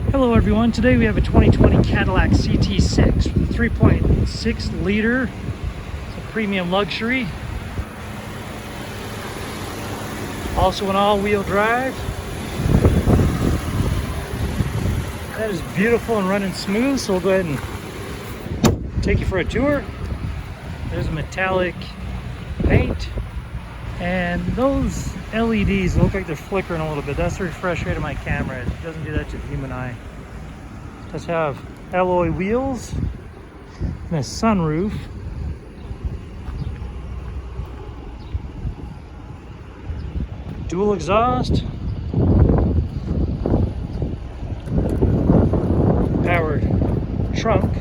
Hello everyone, today we have a 2020 Cadillac CT6 3.6 liter. It's a premium luxury. Also an all-wheel drive. That is beautiful and running smooth, so we'll go ahead and take you for a tour. There's a metallic paint, and those LEDs look like they're flickering a little bit. That's the refresh rate of my camera. It doesn't do that to the human eye. It does have alloy wheels and a sunroof. Dual exhaust. Powered trunk.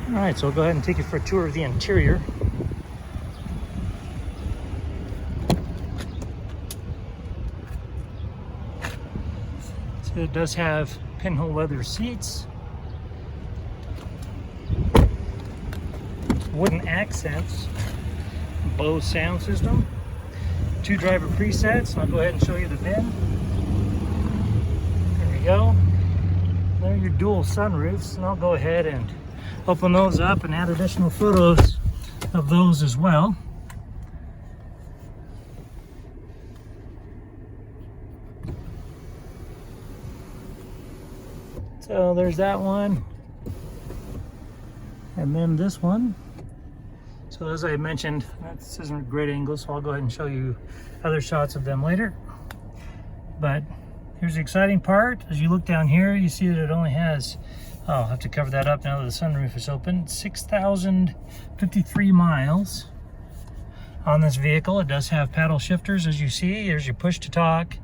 Alright, so I'll go ahead and take you for a tour of the interior. So it does have pinhole leather seats, wooden accents, Bose sound system, 2 driver presets. I'll go ahead and show you the VIN. There we go. There are your dual sunroofs, and I'll go ahead and open those up and add additional photos of those as well. So there's that one, and then this one. So as I mentioned, this isn't a great angle, so I'll go ahead and show you other shots of them later. But here's the exciting part. As you look down here, you see that it only has, I'll have to cover that up now that the sunroof is open, 6,053 miles on this vehicle. It does have paddle shifters, as you see. There's your push to talk,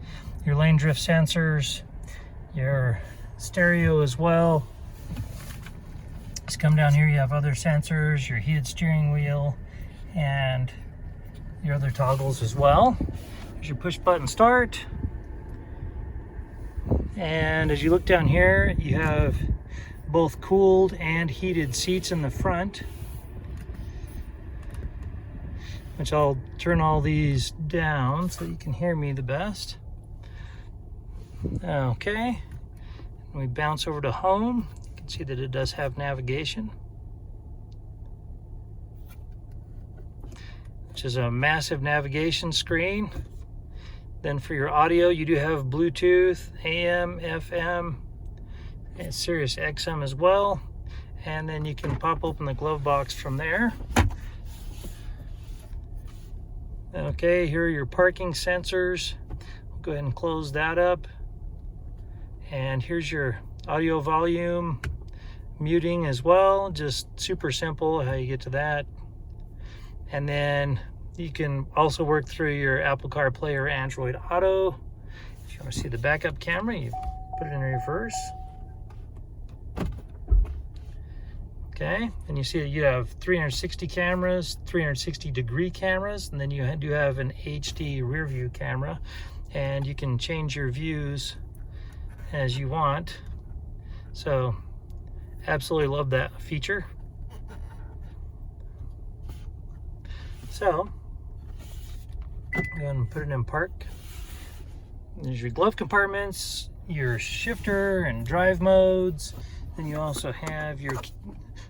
your lane drift sensors, your stereo as well. Just come down here, you have other sensors, your heated steering wheel, and your other toggles as well. There's your push button start. And as you look down here, you have both cooled and heated seats in the front, which I'll turn all these down so you can hear me the best. Okay, we bounce over to home. You can see that it does have navigation, which is a massive navigation screen. Then for your audio, you do have Bluetooth, AM, FM, and Sirius XM as well. And then you can pop open the glove box from there. Okay, here are your parking sensors. Go ahead and close that up. And here's your audio volume muting as well. Just super simple how you get to that. And then you can also work through your Apple CarPlay or Android Auto. If you want to see the backup camera, you put it in reverse. Okay, and you see that you have 360 cameras, 360 degree cameras, and then you do have an HD rear view camera, and you can change your views as you want. So absolutely love that feature. So go ahead and put it in park. There's your glove compartments, your shifter and drive modes. Then you also have your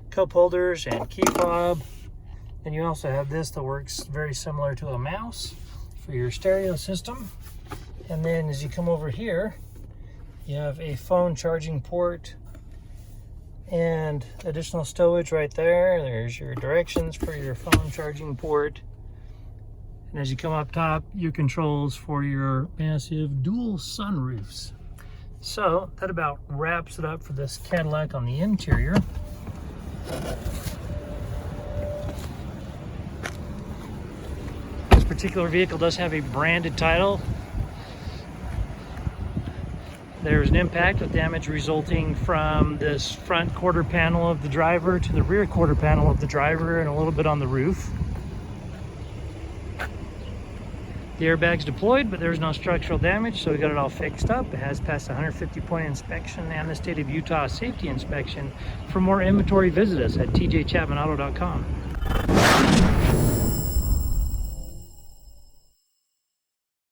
cup holders and key fob. Then you also have this that works very similar to a mouse for your stereo system. And then as you come over here, you have a phone charging port and additional stowage right there. There's your directions for your phone charging port. And as you come up top, your controls for your massive dual sunroofs. So that about wraps it up for this Cadillac on the interior. This particular vehicle does have a branded title. There's an impact with damage resulting from this front quarter panel of the driver to the rear quarter panel of the driver and a little bit on the roof. The airbag's deployed, but there's no structural damage, so we got it all fixed up. It has passed the 150-point inspection and the state of Utah safety inspection. For more inventory, visit us at tjchapmanauto.com.